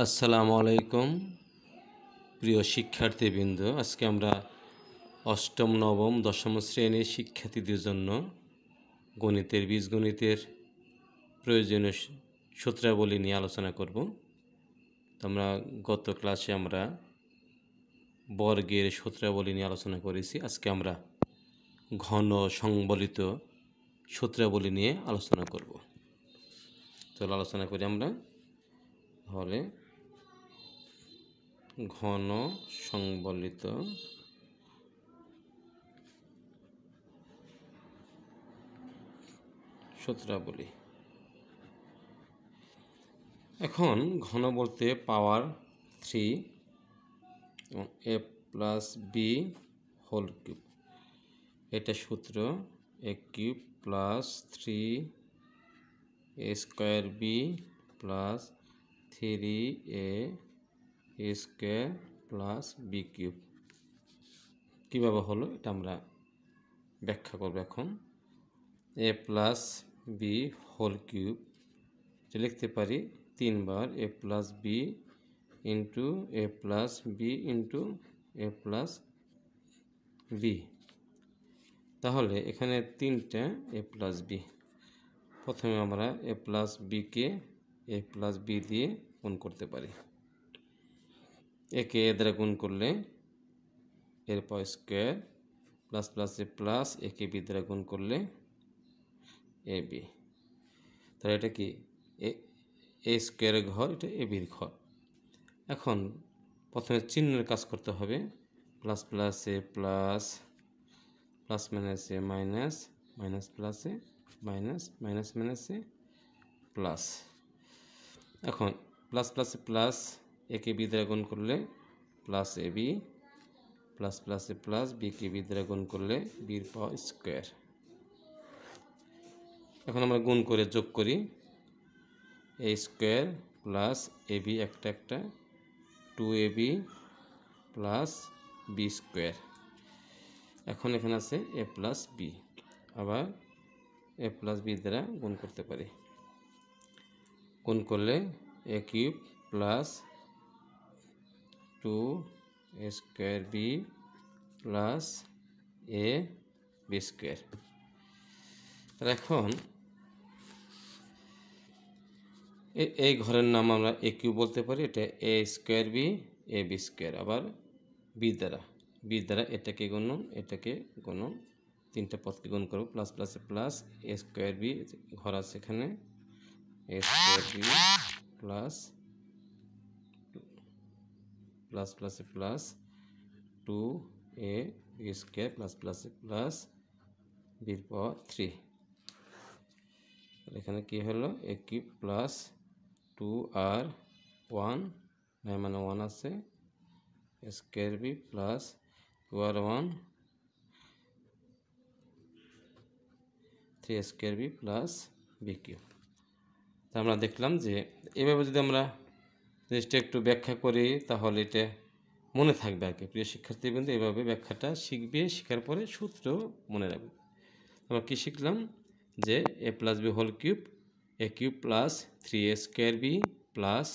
আসসালামু আলাইকুম প্রিয় শিক্ষার্থীবৃন্দ। আজকে আমরা অষ্টম, নবম, দশম শ্রেণীর শিক্ষার্থীদের জন্য গণিতের বীজগণিতের প্রয়োজনীয় সূত্রাবলী নিয়ে আলোচনা করব। আমরা গত ক্লাসে আমরা বর্গের সূত্রাবলী নিয়ে আলোচনা করেছি। আজকে আমরা ঘন সংবলিত সূত্রাবলী নিয়ে আলোচনা করব। চলো আলোচনা করি আমরা। তাহলে ঘন সংবলিত সূত্রাবলী। এখন ঘন বলতে পাওয়ার 3 এবং a plus B whole cube, এটা সূত্র। a cube plus 3 a square B plus 3a square plus B cube কীভাবে হলো এটা আমরা ব্যাখ্যা করব। এখন a plus B whole cube লিখতে পারি 3 বার a plus B into a plus B into a plus B. তাহলে এখানে 3টা a প্লাস বি। প্রথমে আমরা a প্লাস বিকে a প্লাস বি দিয়ে গুণ করতে পারি। একে এ দ্বারা গুণ করলে এর পাওয়ার square plus plus a plus, একে বি দ্বারা গুণ করলে এ বি। তাহলে এটা কি এ স্কোয়ারের ঘর, এটা এ বির ঘর। এখন প্রথমে চিহ্নের কাজ করতে হবে। Plus plus a plus, plus minus A minus, minus plus a minus, minus minus A plus. এখন প্লাস প্লাস এ প্লাস, একে বি দ্বারা গুণ করলে plus a b, plus plus a plus, bike B দ্বারা গুণ করলে বির পাওয়ার স্কোয়ার। এখন আমরা গুণ করে যোগ করি। এ স্কোয়ার প্লাস এ বি একটা একটা 2ab প্লাস বি স্কোয়ার। এখন এখানে আছে এ প্লাস বি, আবার এ প্লাস বি দ্বারা গুণ করতে পারি। গুণ করলে a cube plus 2a square B plus a b square. এখন এই ঘরের নাম আমরা এ কিউব বলতে পারি। এটা এ square B A b square, আবার বি দ্বারা এটাকে গুণন, এটাকে গুণন, 3টা পদকে গুণ করব। প্লাস প্লাসে প্লাস এ স্কোয়ার বি ঘর আছে এখানে, A square B plus plus প্লাসে plus 2a B square plus প্লাসে প্লাস বির পাওয়ার 3। এখানে কি হলো এ কিউব প্লাস 2r 1 মানে 1 আছে, square B plus 2r 1 3 square B plus B cube. তা আমরা দেখলাম যে এভাবে যদি আমরা জিনিসটা একটু ব্যাখ্যা করি তাহলে এটা মনে থাকবে আর কি। প্রিয় শিক্ষার্থীবৃন্দ, এভাবে ব্যাখ্যাটা শিখবে, শেখার পরে সূত্র মনে রাখবে। আমরা কি শিখলাম যে a plus B whole cube, a cube plus 3a square B plus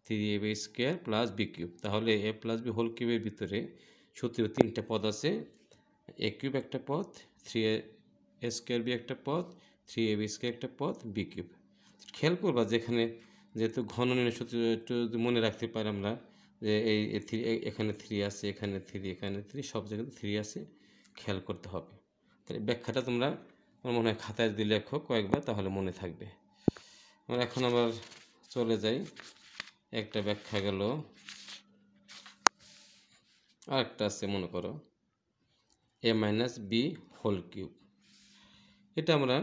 3ab square plus B cube. তাহলে এ প্লাস বি হোল কিউবের ভিতরে সূত্রের 3টা পদ আছে। এ কিউব একটা পদ, 3a স্কোয়ার বি একটা পদ, 3ab স্কোয়ার একটা পদ, বি কিউব। খেয়াল করবা যেখানে যেহেতু ঘন নির্ণয় সূত্র একটু মনে রাখতে পারি আমরা যে এই এখানে 3 আছে, এখানে 3, এখানে 3, সব জায়গায় 3 আছে, খেয়াল করতে হবে। তাহলে ব্যাখ্যাটা তোমরা আমার মনে হয় খাতায় দিলে লেখো কয়েকবার, তাহলে মনে থাকবে। আমরা এখন আবার চলে যাই। একটা ব্যাখ্যা গেল, আরেকটা আছে মনে করো a minus b whole cube. এটা আমরা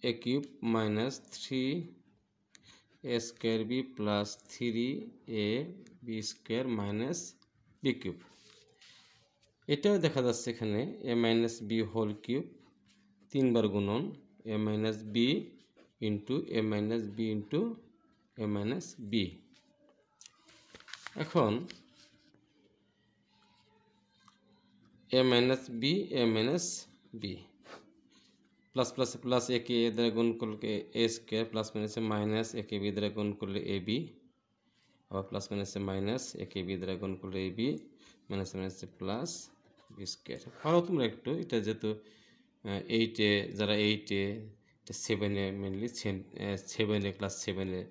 a cube minus 3a square B plus 3ab square minus b cube. এটাও দেখা যাচ্ছে এখানে a minus b whole cube 3 বার গুণন a minus b into a minus b into a minus b. এখন a minus b a minus b plus plus plus a के द्वारा गुण करके a square plus minus minus a के b द्वारा गुण करले ए बी আবার প্লাস মাইনাসে মাইনাস, একে বি দ্বারা গুণ করলে এ বি, মাইনাস মাইনাসে প্লাস বি স্কোয়ার। পারো তোমরা একটু, এটা যেহেতু 8-এ, যারা 8-এ, এটা 7-এ মেনলি 7-এ ক্লাস 7-এ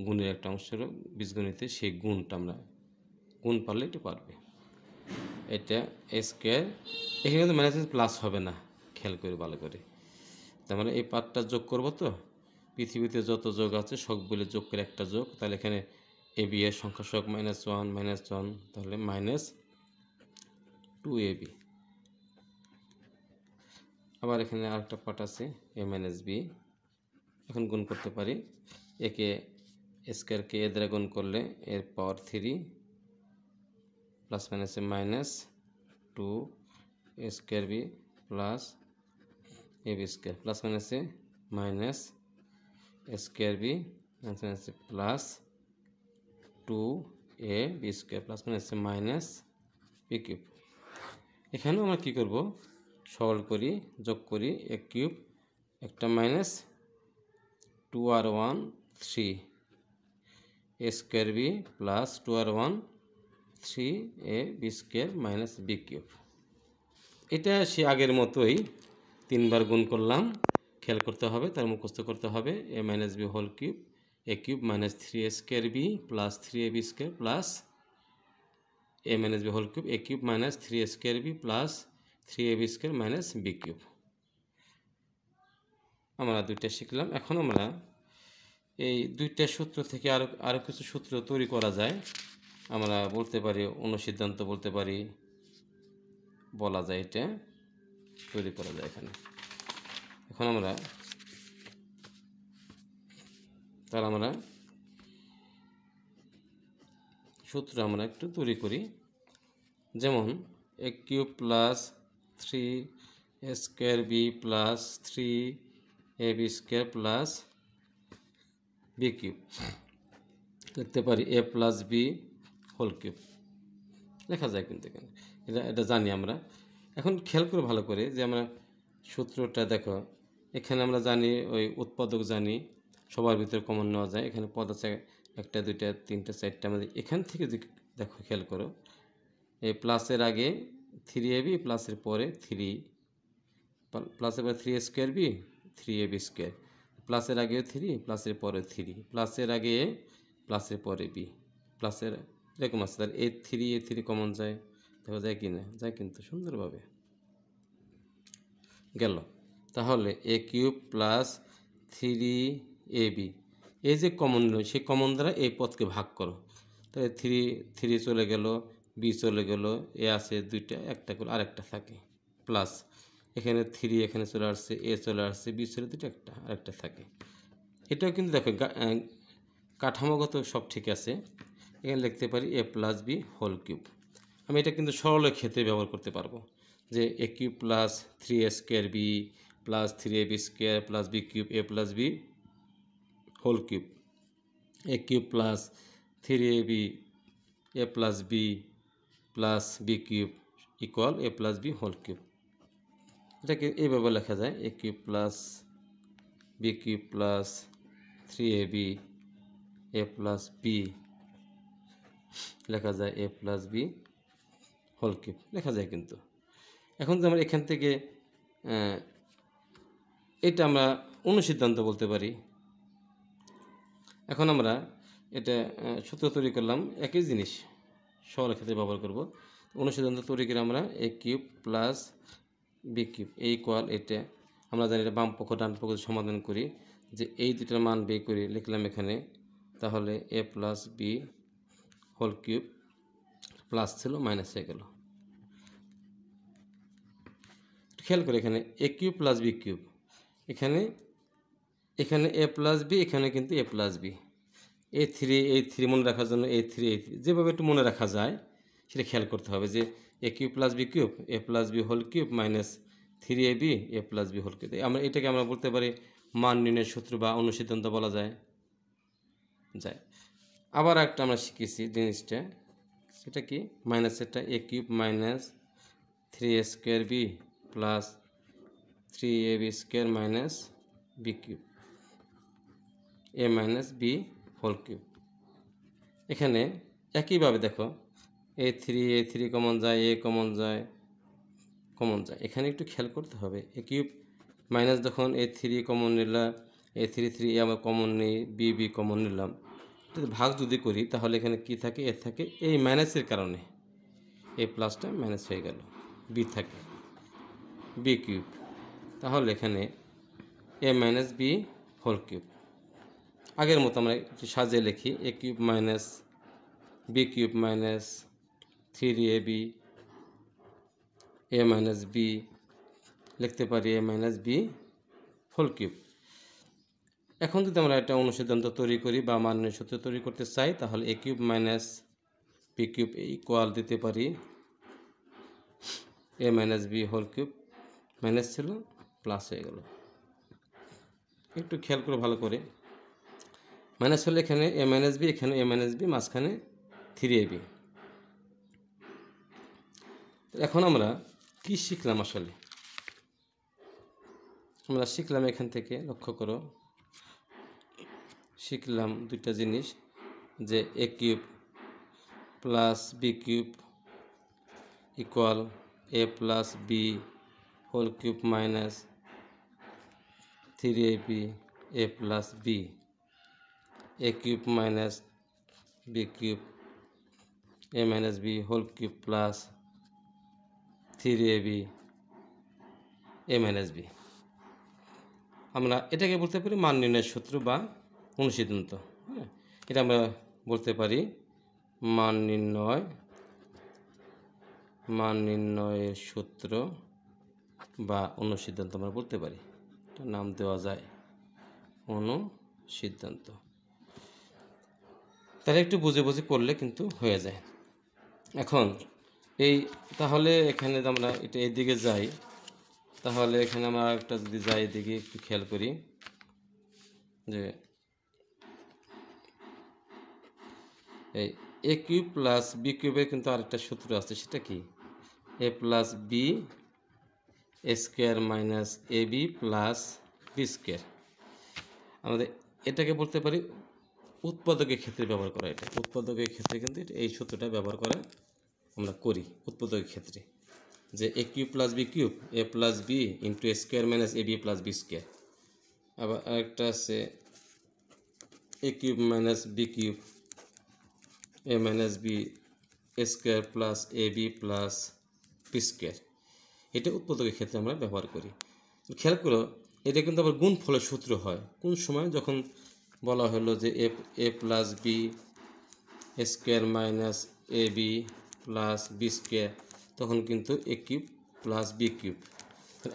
গুণের একটা অংশ বীজগণিতে, সেই গুণটা আমরা গুণ পারলে এটা পারবে। এটা এ স্কোয়ার, এখানে কিন্তু মাইনাস প্লাস হবে না, খেয়াল করে ভালো করে। তার মানে এই পার্টটা যোগ করব, তো পৃথিবীতে যত যোগ আছে সবগুলো যোগ করে একটা যোগ, তাহলে এখানে এ বি এর সংখ্যা সহগ -1, তাহলে -2ab। আবার এখানে আরেকটা পার্ট আছে a - b, এখন গুণ করতে পারি। একে স্কোয়ারকে এ দ্বারা গুণ করলে এর পাওয়ার 3 প্লাস মাইনাসে -2 a square B plus a b square, plus মাইনাসে মাইনাস এ স্কোয়ার বি মাইনাসে প্লাস 2ab স্কোয়ার, প্লাস মাইনাসে মাইনাস বি কিউব। এখানেও আমরা কী করব, সরল করি, যোগ করি, এ কিউব একটা minus 2r1 3 a square B plus 2r1 3 a b square minus b cube. এটা সে আগের মতোই 3বার গুণ করলাম, খেয়াল করতে হবে, তার মুখস্থ করতে হবে। A minus b whole cube, a cube minus 3 a square B plus 3ab square plus a minus b whole cube, a cube minus 3 a square B plus 3ab square minus b cube. আমরা দুইটা শিখলাম। এখন আমরা এই দুইটা সূত্র থেকে আরও কিছু সূত্র তৈরি করা যায়। আমরা বলতে পারি অনুসিদ্ধান্ত, বলতে পারি, বলা যায়, এটা তৈরি করা যায় এখানে। এখন আমরা সূত্র আমরা একটু তৈরি করি। যেমন a cube plus 3 a square B plus 3ab square plus B cube, লিখতে পারি a plus B whole cube, লেখা যায় কিন্তু এখানে, এটা জানি আমরা। এখন খেয়াল করে ভালো করে যে আমরা সূত্রটা দেখো, এখানে আমরা জানি ওই উৎপাদক জানি, সবার ভিতরে কমন নেওয়া যায়। এখানে পদ আছে 1, 2, 3, 4, আমাদের এখান থেকে যদি দেখো, খেয়াল করো, এই প্লাসের আগে 3ab, প্লাসের পরে 3, প্লাসের পরে 3 স্কোয়ার বি 3ab স্কোয়ার, প্লাসের আগে 3, প্লাসের পরে 3, প্লাসের আগে প্লাসের পরে বি, প্লাসের এরকম আছে। তাহলে এ 3 কমন যায়, দেখা যায় কি না? যায় কিন্তু, সুন্দরভাবে গেল। তাহলে এ কিউব প্লাস 3ab, এই যে কমন নয়, সেই কমন দ্বারা এই পদকে ভাগ করো, তাহলে 3 চলে গেল, বি চলে গেল, এ আছে দুইটা, একটা করে আরেকটা থাকে, প্লাস এখানে 3 এখানে চলে আসছে, এ চলে আসছে, বি চলে দুটো, একটা আরেকটা থাকে। এটাও কিন্তু দেখো কাঠামোগত সব ঠিক আছে। এখানে লিখতে পারি a plus B whole cube. আমি এটা কিন্তু সরলের ক্ষেত্রে ব্যবহার করতে পারবো, যে a cube plus 3 square B plus 3ab square plus B cube a plus B whole cube, a cube plus 3ab a plus b plus B cube equal a plus B whole cube. এটাকে এইভাবে লেখা যায়, a cube plus B cube plus 3ab a plus b, লেখা যায় a plus B whole cube, লেখা যায় কিন্তু। এখন যে আমরা এখান থেকে এটা আমরা অনুসিদ্ধান্ত বলতে পারি। এখন আমরা এটা সূত্র তৈরি করলাম, একই জিনিস সরল ক্ষেত্রে ব্যবহার করব। অনুসিদ্ধান্ত তৈরি করে আমরা a cube plus B cube এই ইকুয়াল, এটা আমরা জানি এটা বাম পক্ষ ডান পক্ষ সমাধান করি, যে এই দুটার মান বের করে লিখলাম এখানে। তাহলে a plus B whole cube, plus ছিল মাইনাস হয়ে গেল। খেয়াল করে এখানে a cube plus B cube, এখানে এ প্লাস বি, এখানে কিন্তু এ প্লাস বি, এই থ্রি মনে রাখার জন্য এই থ্রি যেভাবে একটু মনে রাখা যায় সেটা খেয়াল করতে হবে, যে a cube plus B cube a plus B whole cube minus 3ab a plus B whole cube. এটাকে আমরা বলতে পারি মান নির্ণয়ের সূত্র বা অনুসিদ্ধান্ত বলা যায়। আবার একটা আমরা শিখেছি জিনিসটা, সেটা কি, মাইনাসেরটা a cube minus 3a square B plus 3ab square minus b cube a minus b whole cube. এখানে একইভাবে দেখো A3 কমন যায়, এ কমন যায়, এখানে একটু খেয়াল করতে হবে। এ কিউব মাইনাস যখন A3 কমন নিলাম, A3 আমরা কমন নিই, বি কমন নিলাম, যদি ভাগ যদি করি তাহলে এখানে কি থাকে, এ থাকে, এই মাইনাসের কারণে এ প্লাসটা মাইনাস হয়ে গেল, বি থাকে বি কিউব, তাহলে এখানে a minus b whole cube. আগের মতো আমরা একটু সাজিয়ে লিখি, a cube minus b cube minus 3ab a minus b, লিখতে পারি a minus b whole cube. এখন যদি আমরা একটা অনুসিদ্ধান্ত তৈরি করি বা মানের সূত্র তৈরি করতে চাই, তাহলে a cube minus b cube equal দিতে পারি a minus b whole cube, minus ছিল প্লাস হয়ে গেল। একটু খেয়াল করে ভালো করে, মাইনাস হলে এখানে এ মাইনাস বি, এখানে এ মাইনাস বি, মাঝখানে 3ab। এখন আমরা কি শিখলাম আসলে? আমরা শিখলাম এখান থেকে, লক্ষ্য করো, শিখলাম দুইটা জিনিস, যে a cube plus B cube equal a plus B whole cube minus 3ab a plus b, a cube minus b cube a minus b whole cube plus 3ab a minus b. আমরা এটাকে বলতে পারি মান নির্ণয়ের সূত্র বা অনুসিদ্ধান্ত। হ্যাঁ, এটা আমরা বলতে পারি মান নির্ণয়ের সূত্র বা অনুসিদ্ধান্ত আমরা বলতে পারি। এটার নাম দেওয়া যায় অনুসিদ্ধান্ত। তাহলে একটু বুঝে বুঝে করলে কিন্তু হয়ে যায়। এখন তাহলে এখানে আমরা এটা এদিকে যাই, তাহলে এখানে আমরা একটা যদি যাই এদিকে একটু খেয়াল করি, যে এই এ কিউব প্লাস বি কিউবের কিন্তু আরেকটা সূত্র আছে, সেটা কি? এ plus b square minus a b plus b square. আমাদের এটাকে বলতে পারি উৎপাদকের ক্ষেত্রে ব্যবহার করা। এটা উৎপাদকের ক্ষেত্রে কিন্তু এই সূত্রটা ব্যবহার করা আমরা করি উৎপাদকের ক্ষেত্রে, যে a cube plus B cube a plus B into a square minus a b plus b square. আবার আরেকটা আছে এ cube minus b cube a minus b square plus a b plus b square. এটা উৎপাদকের ক্ষেত্রে আমরা ব্যবহার করি। খেয়াল করো, এটা কিন্তু আবার গুণফলের সূত্র হয় কোন সময়? যখন বলা হলো যে a plus b square minus a b plus b square, তখন কিন্তু এ কিউব প্লাস বি কিউব।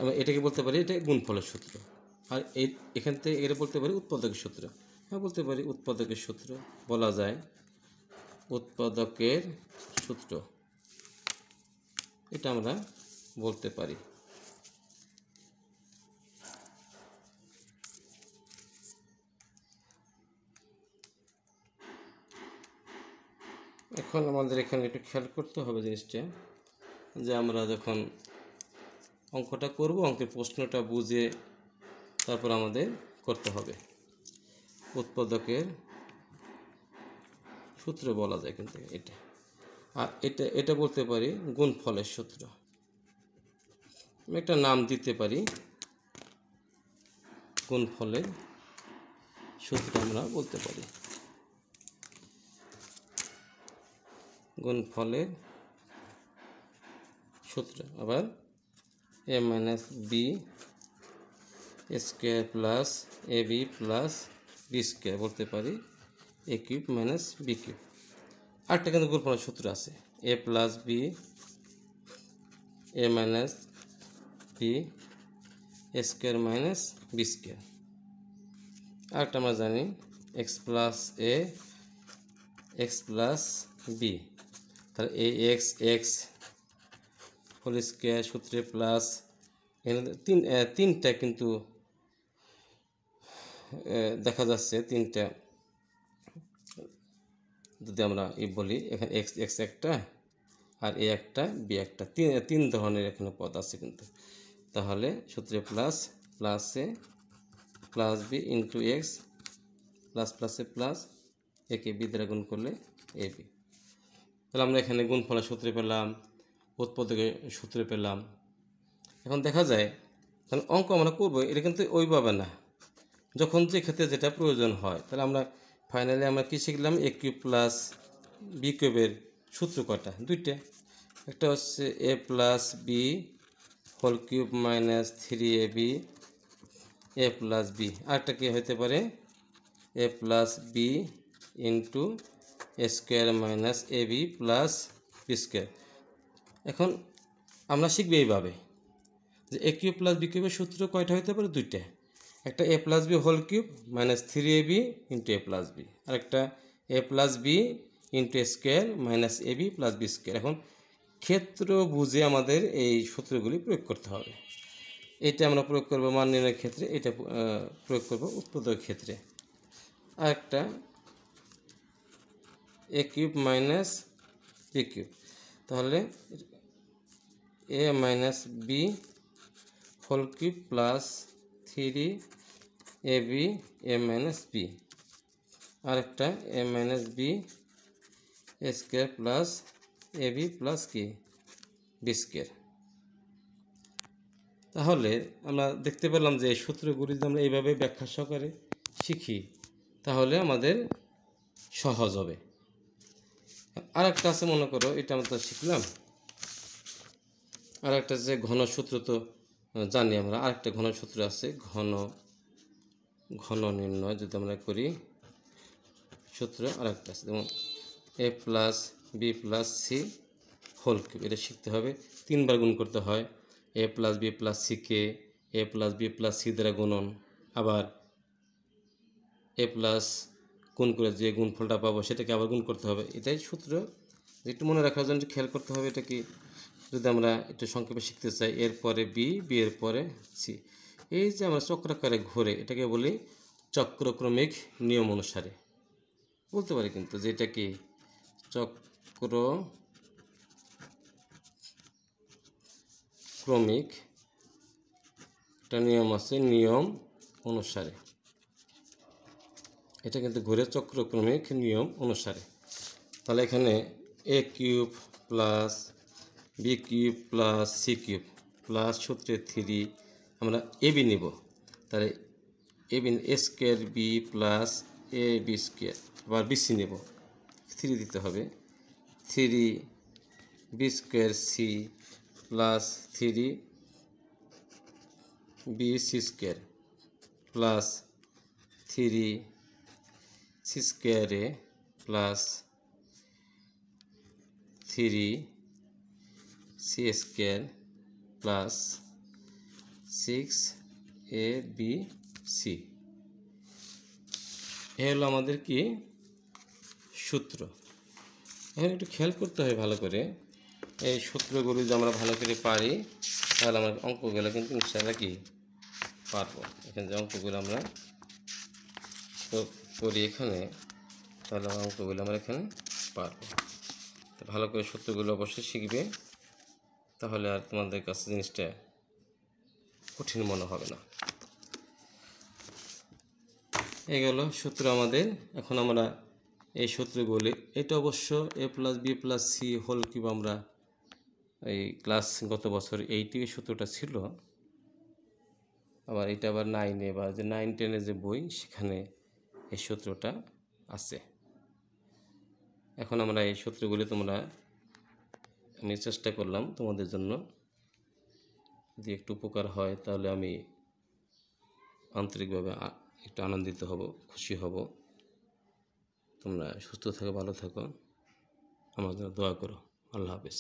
আমরা এটাকে বলতে পারি এটা গুণফলের সূত্র। আর এখান থেকে এটা বলতে পারি উৎপাদকের সূত্র। হ্যাঁ, বলতে পারি উৎপাদকের সূত্র বলা যায়, উৎপাদকের সূত্র এটা আমরা বলতে পারি। এখন আমাদের এখানে একটু খেয়াল করতে হবে জিনিসটা, যে আমরা যখন অঙ্কটা করব, অঙ্কের প্রশ্নটা বুঝে তারপর আমাদের করতে হবে। উৎপাদকের সূত্র বলা যায় কিন্তু এটা, আর এটা বলতে পারি গুণফলের সূত্র। আমি একটা নাম দিতে পারি, গুণফলের সূত্র আমরা বলতে পারি। গুণফলের সূত্র আবার a minus b square plus a b plus b square বলতে পারি a cube minus b cube. আরেকটা কিন্তু গুণফলের সূত্র আছে, a plus b a minus b square minus b square. আরেকটা আমরা জানি x plus a x plus B, তাহলে এ এক্স হোল স্কোয়ার সূত্রে প্লাস, এখানে তিনটা কিন্তু দেখা যাচ্ছে, তিনটা যদি আমরা বলি, এখানে এক্স একটা আর এ একটা বি একটা, তিন ধরনের এখানে পদ আছে কিন্তু। তাহলে সূত্রে plus a plus B into x plus প্লাসে প্লাস একে বি দ্বারা গুণ করলে এ বি। তাহলে আমরা এখানে গুণফলের সূত্রে পেলাম, উৎপাদকের সূত্রে পেলাম। এখন দেখা যায় তাহলে অঙ্ক আমরা করবো, এটা কিন্তু ওইভাবে না, যখন যে ক্ষেত্রে যেটা প্রয়োজন হয়। তাহলে আমরা ফাইনালি আমরা কী শিখলাম, এ কিউব প্লাস বি কিউবের সূত্র কটা? দুইটা। একটা হচ্ছে a plus B whole cube minus 3ab a plus b, আরেকটা কী হতে পারে, a plus B into a square minus a b plus b square. এখন আমরা শিখব এইভাবে যে এ কিউব প্লাস বি কিউবের সূত্র কয়টা হতে পারে? দুইটা। একটা a plus B whole cube minus 3ab into a plus b, আরেকটা a plus B into a square minus a b plus b square. এখন ক্ষেত্র বুঝে আমাদের এই সূত্রগুলি প্রয়োগ করতে হবে। এটা আমরা প্রয়োগ করব মান নির্ণয়ের ক্ষেত্রে, এটা প্রয়োগ করব উৎপাদকের ক্ষেত্রে। আরেকটা a cube minus b cube, তাহলে a minus b whole cube plus 3ab a minus b, আরেকটা a minus b square plus a b plus কি বি স্কোয়ার। তাহলে আমরা দেখতে পেলাম যে এই সূত্রগুলি যদি আমরা এইভাবে ব্যাখ্যা সহকারে শিখি তাহলে আমাদের সহজ হবে। আরেকটা আছে, মনে করো এটা আমরা তো শিখলাম, আরেকটা যে ঘনসূত্র তো জানি আমরা, আরেকটা ঘনসূত্র আছে, ঘন নির্ণয় যদি আমরা করি সূত্র আরেকটা আছে, যেমন a plus b plus c whole cube, এটা শিখতে হবে। 3 বার গুণ করতে হয়, এ প্লাস বি প্লাস সিকে a plus b plus c দ্বারা গুণন, আবার এ প্লাস গুণ করে যে গুণফলটা পাবো সেটাকে আবার গুণ করতে হবে। এটাই সূত্র, একটু মনে রাখার জন্য খেয়াল করতে হবে। এটা কি যদি আমরা একটু সংক্ষেপে শিখতে চাই, এরপরে বি, বি এর পরে সি, এই যে আমরা চক্রাকারে ঘুরে, এটাকে বলি চক্রক্রমিক নিয়ম অনুসারে বলতে পারি, কিন্তু যেটা কি চক্রক্রমিক একটা নিয়ম আছে, নিয়ম অনুসারে, এটা কিন্তু ঘুরে চক্রক্রমিক নিয়ম অনুসারে। তাহলে এখানে a cube plus B cube plus c cube plus সূত্রে 3 আমরা এ বি নিব, তাহলে a b a square B plus a b square, আবার বিসি নেব, 3 দিতে হবে, 3 b square c plus 3 b c square plus 3 c square a plus 3 c square plus 6 a b c. এ হলো আমাদের কি সূত্র। এখন একটু খেয়াল করতে হয় ভালো করে, এই সূত্রগুলি যদি আমরা ভালো করে পারি তাহলে আমরা অঙ্কগুলো কিন্তু ইনশাআল্লাহ কি পারবো। এখানে যে অঙ্কগুলো আমরা করি এখানে, তাহলে আমরা অঙ্কগুলো আমরা এখানে পারবো। তো ভালো করে সূত্রগুলো অবশ্যই শিখবে, তাহলে আর তোমাদের কাছে জিনিসটা কঠিন মনে হবে না। এই গেল সূত্র আমাদের। এখন আমরা এই সূত্রগুলি, এটা অবশ্য a plus b plus c whole cube আমরা এই ক্লাস গত বছর 8 সূত্রটা ছিল, আবার এটা আবার 9-এ বা যে 9-10-এ যে বই সেখানে এই সূত্রটা আছে। এখন আমরা এই সূত্রগুলি আমি চেষ্টা করলাম তোমাদের জন্য, যদি একটু উপকার হয় তাহলে আমি আন্তরিকভাবে একটু আনন্দিত হব, খুশি হব। তোমরা সুস্থ থাকো, ভালো থাকো, আমার জন্য দোয়া করো। আল্লাহ হাফেজ।